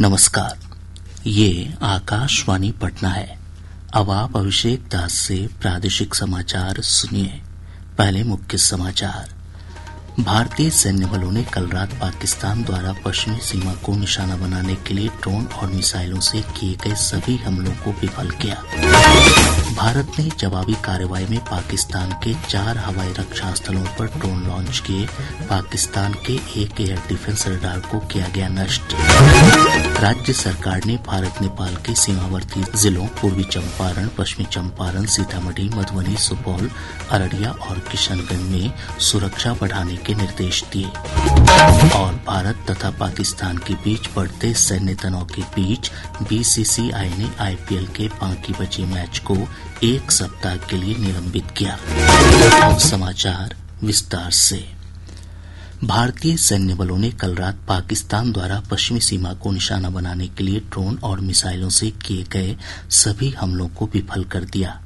नमस्कार, ये आकाशवाणी पटना है। अब आप अभिषेक दास से प्रादेशिक समाचार सुनिए। पहले मुख्य समाचार। भारतीय सैन्य बलों ने कल रात पाकिस्तान द्वारा पश्चिमी सीमा को निशाना बनाने के लिए ड्रोन और मिसाइलों से किए गए सभी हमलों को विफल किया। भारत ने जवाबी कार्रवाई में पाकिस्तान के 4 हवाई रक्षा स्थलों पर ड्रोन लॉन्च किए। पाकिस्तान के एक एयर डिफेंस रडार को किया गया नष्ट। राज्य सरकार ने भारत नेपाल के सीमावर्ती जिलों पूर्वी चंपारण, पश्चिमी चंपारण, सीतामढ़ी, मधुबनी, सुपौल, अररिया और किशनगंज में सुरक्षा बढ़ाने के निर्देश दिए। और भारत तथा पाकिस्तान के बीच बढ़ते सैन्य तनाव के बीच बीसीसीआई ने आईपीएल के बाकी बचे मैच को 1 सप्ताह के लिए निलंबित किया। अब समाचार विस्तार से। भारतीय सैन्य बलों ने कल रात पाकिस्तान द्वारा पश्चिमी सीमा को निशाना बनाने के लिए ड्रोन और मिसाइलों से किए गए सभी हमलों को विफल कर दिया।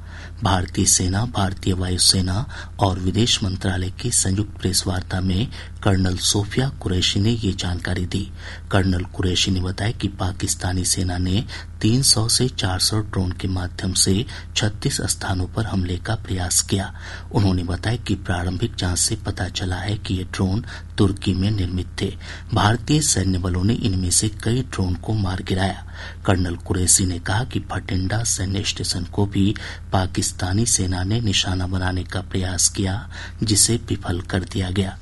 भारतीय सेना, भारतीय वायुसेना और विदेश मंत्रालय की संयुक्त प्रेस वार्ता में कर्नल सोफिया कुरैशी ने ये जानकारी दी। कर्नल कुरैशी ने बताया कि पाकिस्तानी सेना ने 300 से 400 ड्रोन के माध्यम से 36 स्थानों पर हमले का प्रयास किया। उन्होंने बताया कि प्रारंभिक जांच से पता चला है कि ये ड्रोन तुर्की में निर्मित थे। भारतीय सैन्य बलों ने इनमें से कई ड्रोन को मार गिराया। कर्नल कुरैशी ने कहा कि भटिंडा सैन्य स्टेशन को भी पाकिस्तानी सेना ने निशाना बनाने का प्रयास किया, जिसे विफल कर दिया गया।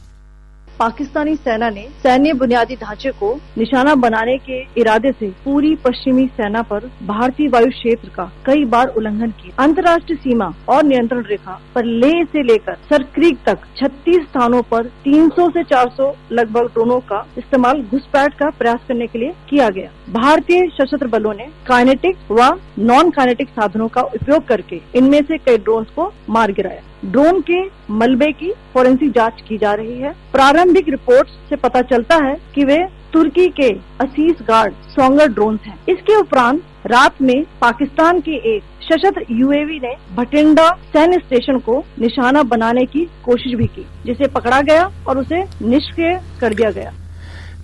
पाकिस्तानी सेना ने सैन्य बुनियादी ढांचे को निशाना बनाने के इरादे से पूरी पश्चिमी सेना पर भारतीय वायु क्षेत्र का कई बार उल्लंघन किया। अंतर्राष्ट्रीय सीमा और नियंत्रण रेखा पर लेह से लेकर सरक्रीक तक 36 स्थानों पर 300 से 400 लगभग ड्रोनों का इस्तेमाल घुसपैठ का प्रयास करने के लिए किया गया। भारतीय सशस्त्र बलों ने काइनेटिक व नॉन काइनेटिक साधनों का उपयोग करके इनमें से कई ड्रोन को मार गिराया। ड्रोन के मलबे की फोरेंसिक जांच की जा रही है। प्रारंभिक रिपोर्ट्स से पता चलता है कि वे तुर्की के असीस गार्ड सोंगर ड्रोन हैं। इसके उपरांत रात में पाकिस्तान के एक सशस्त्र यूएवी ने भटिंडा सैन्य स्टेशन को निशाना बनाने की कोशिश भी की, जिसे पकड़ा गया और उसे निष्क्रिय कर दिया गया।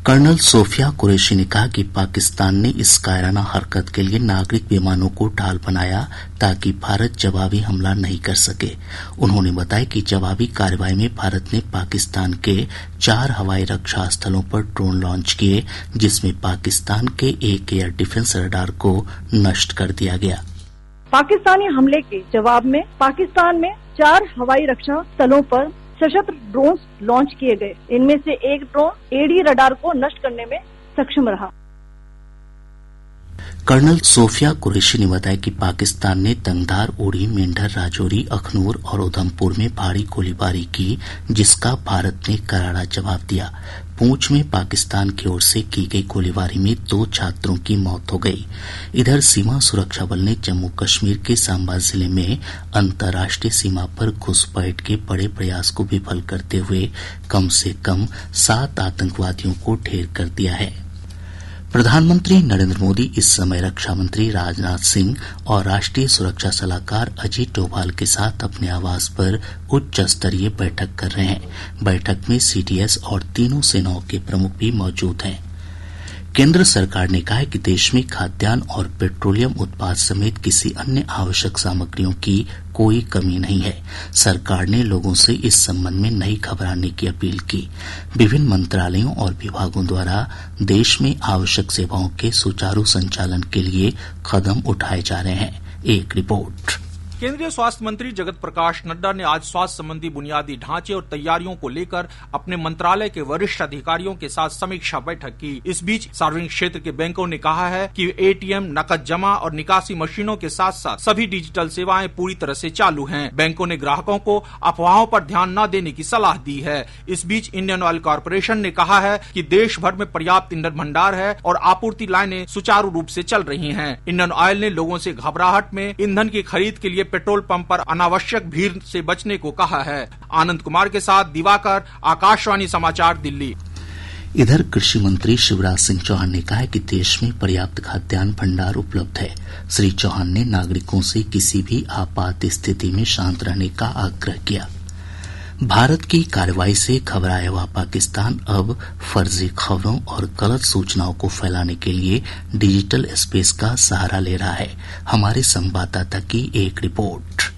कर्नल सोफिया कुरैशी ने कहा कि पाकिस्तान ने इस कायराना हरकत के लिए नागरिक विमानों को ढाल बनाया ताकि भारत जवाबी हमला नहीं कर सके। उन्होंने बताया कि जवाबी कार्रवाई में भारत ने पाकिस्तान के 4 हवाई रक्षा स्थलों पर ड्रोन लॉन्च किए, जिसमें पाकिस्तान के एक एयर डिफेंस रडार को नष्ट कर दिया गया। पाकिस्तानी हमले के जवाब में पाकिस्तान में 4 हवाई रक्षा स्थलों पर सशस्त्र ड्रोन लॉन्च किए गए। इनमें से एक ड्रोन एडी रडार को नष्ट करने में सक्षम रहा। कर्नल सोफिया कुरैशी ने बताया कि पाकिस्तान ने तंगधार, उड़ी, मेंढर, राजौरी, अखनूर और उधमपुर में भारी गोलीबारी की, जिसका भारत ने करारा जवाब दिया। पूंछ में पाकिस्तान की ओर से की गई गोलीबारी में 2 छात्रों की मौत हो गई। इधर सीमा सुरक्षा बल ने जम्मू कश्मीर के सांबा जिले में अंतर्राष्ट्रीय सीमा पर घुसपैठ के बड़े प्रयास को विफल करते हुए कम से कम 7 आतंकवादियों को ढेर कर दिया है। प्रधानमंत्री नरेंद्र मोदी इस समय रक्षा मंत्री राजनाथ सिंह और राष्ट्रीय सुरक्षा सलाहकार अजीत डोभाल के साथ अपने आवास पर उच्च स्तरीय बैठक कर रहे हैं। बैठक में सीडीएस और तीनों सेनाओं के प्रमुख भी मौजूद हैं। केंद्र सरकार ने कहा है कि देश में खाद्यान्न और पेट्रोलियम उत्पाद समेत किसी अन्य आवश्यक सामग्रियों की कोई कमी नहीं है। सरकार ने लोगों से इस संबंध में नहीं घबराने की अपील की। विभिन्न मंत्रालयों और विभागों द्वारा देश में आवश्यक सेवाओं के सुचारू संचालन के लिए कदम उठाए जा रहे हैं। एक रिपोर्ट। केंद्रीय स्वास्थ्य मंत्री जगत प्रकाश नड्डा ने आज स्वास्थ्य संबंधी बुनियादी ढांचे और तैयारियों को लेकर अपने मंत्रालय के वरिष्ठ अधिकारियों के साथ समीक्षा बैठक की। इस बीच सार्वजनिक क्षेत्र के बैंकों ने कहा है कि एटीएम, नकद जमा और निकासी मशीनों के साथ साथ सभी डिजिटल सेवाएं पूरी तरह से चालू हैं। बैंकों ने ग्राहकों को अफवाहों पर ध्यान न देने की सलाह दी है। इस बीच इंडियन ऑयल कॉर्पोरेशन ने कहा है कि देश भर में पर्याप्त ईंधन भंडार है और आपूर्ति लाइनें सुचारू रूप से चल रही हैं। इंडियन ऑयल ने लोगों से घबराहट में ईंधन की खरीद के लिए पेट्रोल पंप पर अनावश्यक भीड़ से बचने को कहा है। आनंद कुमार के साथ दिवाकर, आकाशवाणी समाचार, दिल्ली। इधर कृषि मंत्री शिवराज सिंह चौहान ने कहा है कि देश में पर्याप्त खाद्यान्न भंडार उपलब्ध है। श्री चौहान ने नागरिकों से किसी भी आपात स्थिति में शांत रहने का आग्रह किया। भारत की कार्रवाई से घबराया हुआ पाकिस्तान अब फर्जी खबरों और गलत सूचनाओं को फैलाने के लिए डिजिटल स्पेस का सहारा ले रहा है। हमारे संवाददाता की एक रिपोर्ट।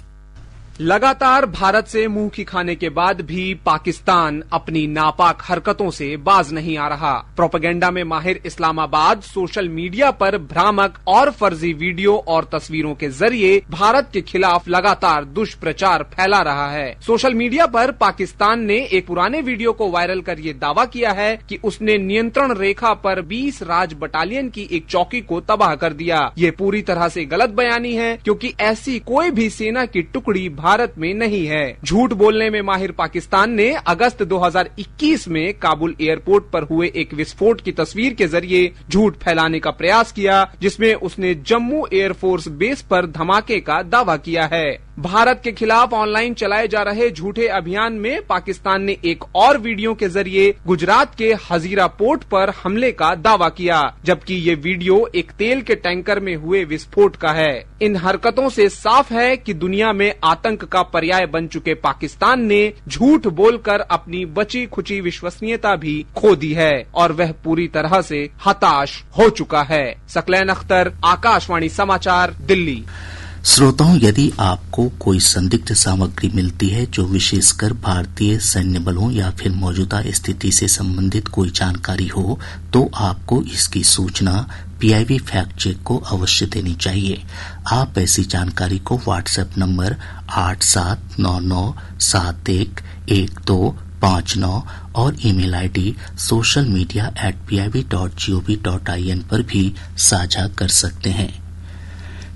लगातार भारत से मुंह की खाने के बाद भी पाकिस्तान अपनी नापाक हरकतों से बाज नहीं आ रहा। प्रोपेगेंडा में माहिर इस्लामाबाद सोशल मीडिया पर भ्रामक और फर्जी वीडियो और तस्वीरों के जरिए भारत के खिलाफ लगातार दुष्प्रचार फैला रहा है। सोशल मीडिया पर पाकिस्तान ने एक पुराने वीडियो को वायरल कर ये दावा किया है कि उसने नियंत्रण रेखा पर 20 राज बटालियन की एक चौकी को तबाह कर दिया। ये पूरी तरह से गलत बयानी है, क्योंकि ऐसी कोई भी सेना की टुकड़ी भारत में नहीं है। झूठ बोलने में माहिर पाकिस्तान ने अगस्त 2021 में काबुल एयरपोर्ट पर हुए एक विस्फोट की तस्वीर के जरिए झूठ फैलाने का प्रयास किया, जिसमें उसने जम्मू एयरफोर्स बेस पर धमाके का दावा किया है। भारत के खिलाफ ऑनलाइन चलाए जा रहे झूठे अभियान में पाकिस्तान ने एक और वीडियो के जरिए गुजरात के हजीरा पोर्ट पर हमले का दावा किया, जबकि ये वीडियो एक तेल के टैंकर में हुए विस्फोट का है। इन हरकतों से साफ है कि दुनिया में आतंक का पर्याय बन चुके पाकिस्तान ने झूठ बोलकर अपनी बची खुची विश्वसनीयता भी खो दी है और वह पूरी तरह से हताश हो चुका है। सकलैन अख्तर, आकाशवाणी समाचार, दिल्ली। श्रोताओं, यदि आपको कोई संदिग्ध सामग्री मिलती है जो विशेषकर भारतीय सैन्य बलों या फिर मौजूदा स्थिति से संबंधित कोई जानकारी हो, तो आपको इसकी सूचना PIB फैक्ट चेक को अवश्य देनी चाहिए। आप ऐसी जानकारी को व्हाट्सएप नंबर 8799711259 और ईमेल ID socialmedia@pib.gov.in पर भी साझा कर सकते हैं।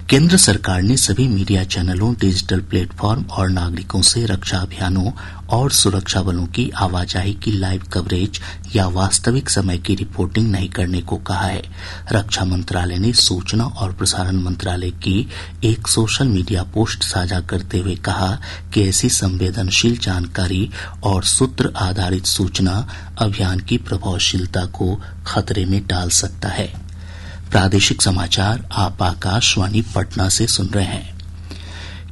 केंद्र सरकार ने सभी मीडिया चैनलों, डिजिटल प्लेटफॉर्म और नागरिकों से रक्षा अभियानों और सुरक्षा बलों की आवाजाही की लाइव कवरेज या वास्तविक समय की रिपोर्टिंग नहीं करने को कहा है। रक्षा मंत्रालय ने सूचना और प्रसारण मंत्रालय की एक सोशल मीडिया पोस्ट साझा करते हुए कहा कि ऐसी संवेदनशील जानकारी और सूत्र आधारित सूचना अभियान की प्रभावशीलता को खतरे में डाल सकता है। प्रादेशिक समाचार आप आकाशवाणी पटना से सुन रहे हैं।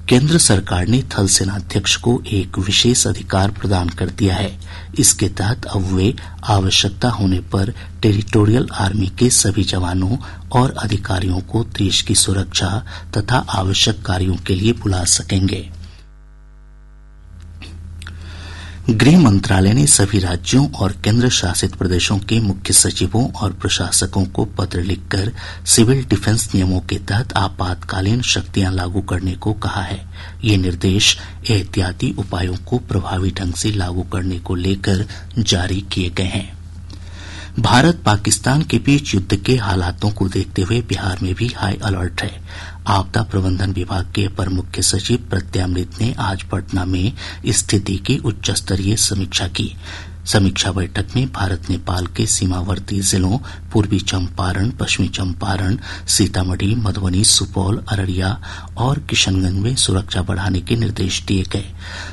केंद्र सरकार ने थल सेनाध्यक्ष को एक विशेष अधिकार प्रदान कर दिया है। इसके तहत अब वे आवश्यकता होने पर टेरिटोरियल आर्मी के सभी जवानों और अधिकारियों को देश की सुरक्षा तथा आवश्यक कार्यों के लिए बुला सकेंगे। गृह मंत्रालय ने सभी राज्यों और केंद्र शासित प्रदेशों के मुख्य सचिवों और प्रशासकों को पत्र लिखकर सिविल डिफेंस नियमों के तहत आपातकालीन शक्तियां लागू करने को कहा है। ये निर्देश एहतियाती उपायों को प्रभावी ढंग से लागू करने को लेकर जारी किए गए हैं। भारत पाकिस्तान के बीच युद्ध के हालातों को देखते हुए बिहार में भी हाई अलर्ट है। आपदा प्रबंधन विभाग के अपर मुख्य सचिव प्रत्यमृत ने आज पटना में स्थिति की उच्च स्तरीय समीक्षा की। समीक्षा बैठक में भारत नेपाल के सीमावर्ती जिलों पूर्वी चंपारण, पश्चिमी चंपारण, सीतामढ़ी, मधुबनी, सुपौल, अररिया और किशनगंज में सुरक्षा बढ़ाने के निर्देश दिए गए।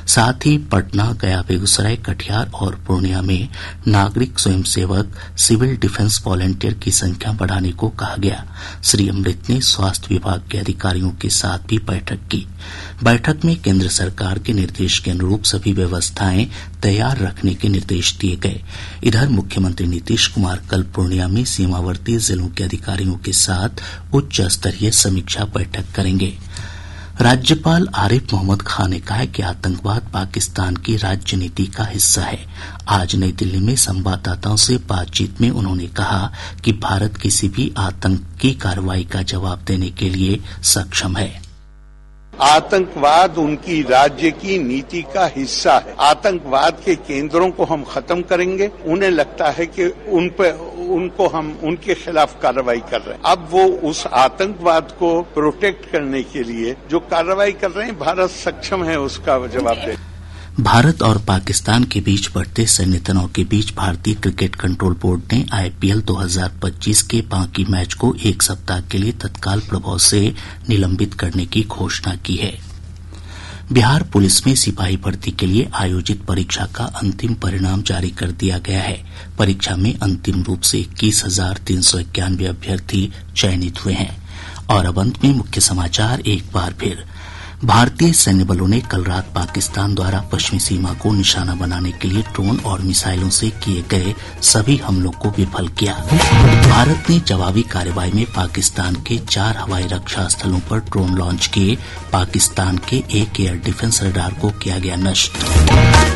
साथ ही पटना, गया, बेगूसराय, कटिहार और पूर्णिया में नागरिक स्वयंसेवक, सिविल डिफेंस वॉलंटियर की संख्या बढ़ाने को कहा गया। श्री अमृत ने स्वास्थ्य विभाग के अधिकारियों के साथ भी बैठक की। बैठक में केंद्र सरकार के निर्देश के अनुरूप सभी व्यवस्थाएं तैयार रखने के निर्देश दिए गए। इधर मुख्यमंत्री नीतीश कुमार कल पूर्णिया में सीमावर्ती जिलों के अधिकारियों के साथ उच्च स्तरीय समीक्षा बैठक करेंगे। राज्यपाल आरिफ मोहम्मद खान ने कहा है कि आतंकवाद पाकिस्तान की राज्य नीति का हिस्सा है। आज नई दिल्ली में संवाददाताओं से बातचीत में उन्होंने कहा कि भारत किसी भी आतंकी कार्रवाई का जवाब देने के लिए सक्षम है। आतंकवाद उनकी राज्य की नीति का हिस्सा है। आतंकवाद के केंद्रों को हम खत्म करेंगे। उन्हें लगता है कि उनको हम उनके खिलाफ कार्रवाई कर रहे हैं। अब वो उस आतंकवाद को प्रोटेक्ट करने के लिए जो कार्रवाई कर रहे हैं, भारत सक्षम है उसका जवाब दे। भारत और पाकिस्तान के बीच बढ़ते सैन्य तनाव के बीच भारतीय क्रिकेट कंट्रोल बोर्ड ने IPL 2025 के बाकी मैच को एक सप्ताह के लिए तत्काल प्रभाव से निलंबित करने की घोषणा की है। बिहार पुलिस में सिपाही भर्ती के लिए आयोजित परीक्षा का अंतिम परिणाम जारी कर दिया गया है। परीक्षा में अंतिम रूप से 21,391 अभ्यर्थी चयनित हुए हैं। और अब अंत में मुख्य समाचार एक बार फिर। भारतीय सैन्य बलों ने कल रात पाकिस्तान द्वारा पश्चिमी सीमा को निशाना बनाने के लिए ड्रोन और मिसाइलों से किए गए सभी हमलों को विफल किया। भारत ने जवाबी कार्रवाई में पाकिस्तान के 4 हवाई रक्षा स्थलों पर ड्रोन लॉन्च किए। पाकिस्तान के एक एयर डिफेंस रडार को किया गया नष्ट।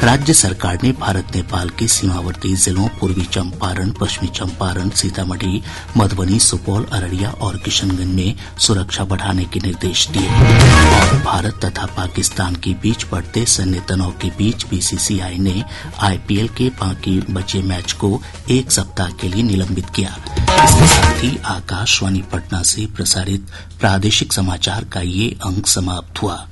राज्य सरकार ने भारत नेपाल के सीमावर्ती जिलों पूर्वी चंपारण, पश्चिमी चंपारण, सीतामढ़ी, मधुबनी, सुपौल, अररिया और किशनगंज में सुरक्षा बढ़ाने के निर्देश दिए। और भारत तथा पाकिस्तान के बीच बढ़ते सैन्य तनाव के बीच बीसीसीआई ने आईपीएल के बाकी बचे मैच को 1 सप्ताह के लिए निलंबित किया। इसके साथ ही आकाशवाणी पटना से प्रसारित प्रादेशिक समाचार का ये अंक समाप्त हुआ।